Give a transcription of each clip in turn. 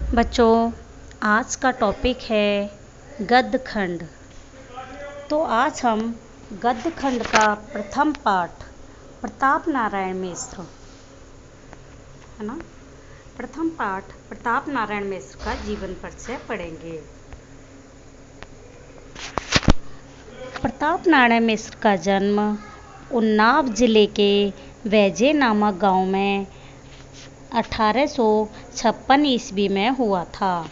बच्चों, आज का टॉपिक है गद्य खंड। तो आज हम गद्य खंड का प्रथम पाठ प्रताप नारायण मिश्र, है ना, प्रथम पाठ प्रताप नारायण मिश्र का जीवन परिचय पढ़ेंगे। प्रताप नारायण मिश्र का जन्म उन्नाव जिले के वैजे नामक गांव में 1856 ईस्वी में हुआ था।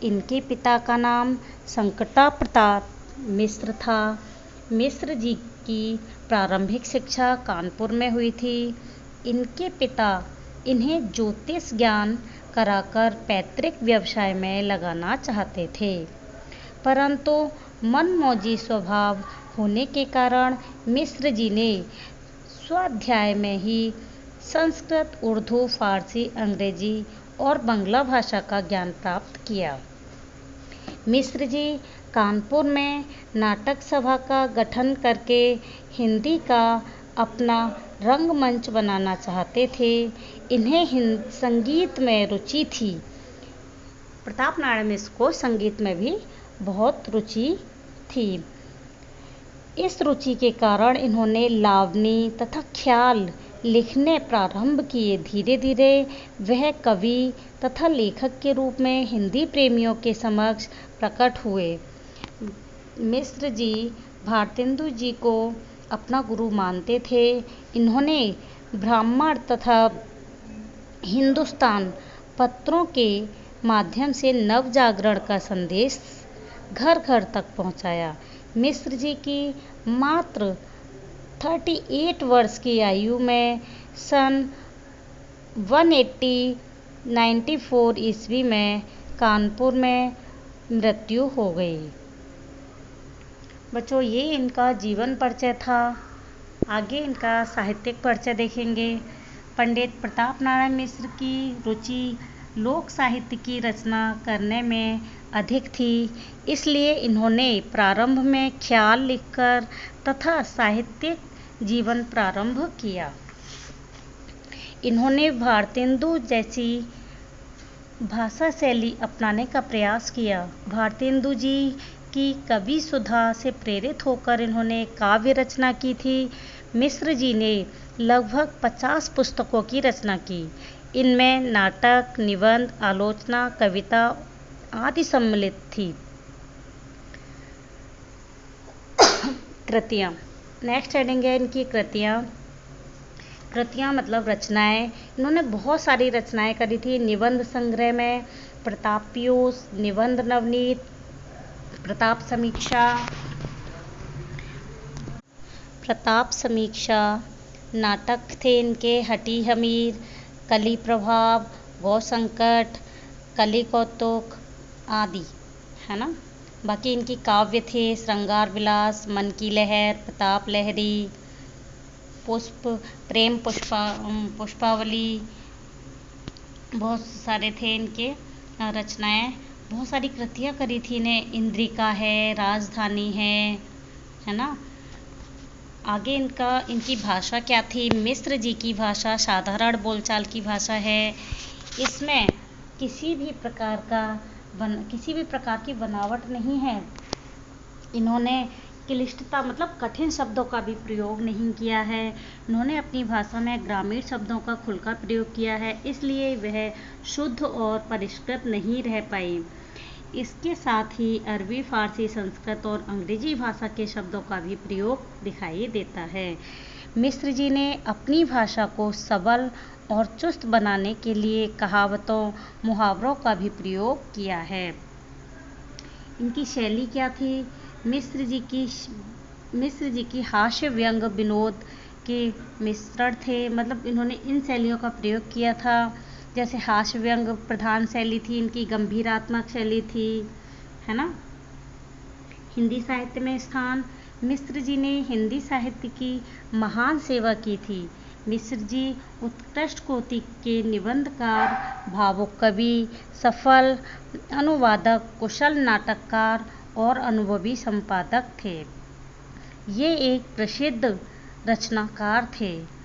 इनके पिता का नाम संकटा प्रताप मिश्र था। मिश्र जी की प्रारंभिक शिक्षा कानपुर में हुई थी। इनके पिता इन्हें ज्योतिष ज्ञान कराकर पैतृक व्यवसाय में लगाना चाहते थे, परंतु मनमौजी स्वभाव होने के कारण मिश्र जी ने स्वाध्याय में ही संस्कृत, उर्दू, फारसी, अंग्रेजी और बांग्ला भाषा का ज्ञान प्राप्त किया। मिश्र जी कानपुर में नाटक सभा का गठन करके हिंदी का अपना रंगमंच बनाना चाहते थे। इन्हें संगीत में रुचि थी। प्रताप नारायण मिश्र को संगीत में भी बहुत रुचि थी। इस रुचि के कारण इन्होंने लावनी तथा ख्याल लिखने प्रारंभ किए। धीरे धीरे वह कवि तथा लेखक के रूप में हिंदी प्रेमियों के समक्ष प्रकट हुए। मिश्र जी भारतेंदु जी को अपना गुरु मानते थे। इन्होंने ब्राह्मण तथा हिंदुस्तान पत्रों के माध्यम से नव जागरण का संदेश घर घर तक पहुंचाया। मिश्र जी की मात्र 38 वर्ष की आयु में सन 1894 ईस्वी में कानपुर में मृत्यु हो गई। बच्चों, ये इनका जीवन परिचय था। आगे इनका साहित्यिक परिचय देखेंगे। पंडित प्रताप नारायण मिश्र की रुचि लोक साहित्य की रचना करने में अधिक थी, इसलिए इन्होंने प्रारंभ में ख्याल लिखकर तथा साहित्यिक जीवन प्रारंभ किया। इन्होंने भारतेंदु जैसी भाषा शैली अपनाने का प्रयास किया। भारतेंदु जी की कवि सुधा से प्रेरित होकर इन्होंने काव्य रचना की थी। मिश्र जी ने लगभग 50 पुस्तकों की रचना की। इनमें नाटक, निबंध, आलोचना, कविता आदि सम्मिलित थी। कृतियाँ, नेक्स्ट हेडिंग है इनकी कृतियाँ। कृतियाँ मतलब रचनाएं। इन्होंने बहुत सारी रचनाएं करी थी। निबंध संग्रह में प्रताप पीयूष, निबंध नवनीत, प्रताप समीक्षा, नाटक थे इनके हटी हमीर, कली प्रभाव, गौ संकट, कली कौतुक आदि, है ना। बाकी इनकी काव्य थे श्रृंगार विलास, मन की लहर, प्रताप लहरी, प्रेम पुष्पावली, बहुत सारे थे इनके रचनाएं। बहुत सारी कृतियाँ करी थी इन्हें। इंद्रिका है, राजधानी है ना। आगे इनकी भाषा क्या थी। मिश्र जी की भाषा साधारण बोलचाल की भाषा है। इसमें किसी भी प्रकार की बनावट नहीं है। इन्होंने क्लिष्टता मतलब कठिन शब्दों का भी प्रयोग नहीं किया है। इन्होंने अपनी भाषा में ग्रामीण शब्दों का खुलकर प्रयोग किया है, इसलिए वह शुद्ध और परिष्कृत नहीं रह पाई। इसके साथ ही अरबी, फारसी, संस्कृत और अंग्रेजी भाषा के शब्दों का भी प्रयोग दिखाई देता है। मिश्र जी ने अपनी भाषा को सबल और चुस्त बनाने के लिए कहावतों, मुहावरों का भी प्रयोग किया है। इनकी शैली क्या थी। मिश्र जी की हास्य, व्यंग, विनोद के मिश्रण थे। मतलब इन्होंने इन शैलियों का प्रयोग किया था। जैसे हास्य व्यंग प्रधान शैली थी इनकी, गंभीरात्मक शैली थी, है ना। हिंदी साहित्य में स्थान। मिश्र जी ने हिंदी साहित्य की महान सेवा की थी। मिश्र जी उत्कृष्ट कोटि के निबंधकार, भावुक कवि, सफल अनुवादक, कुशल नाटककार और अनुभवी संपादक थे। ये एक प्रसिद्ध रचनाकार थे।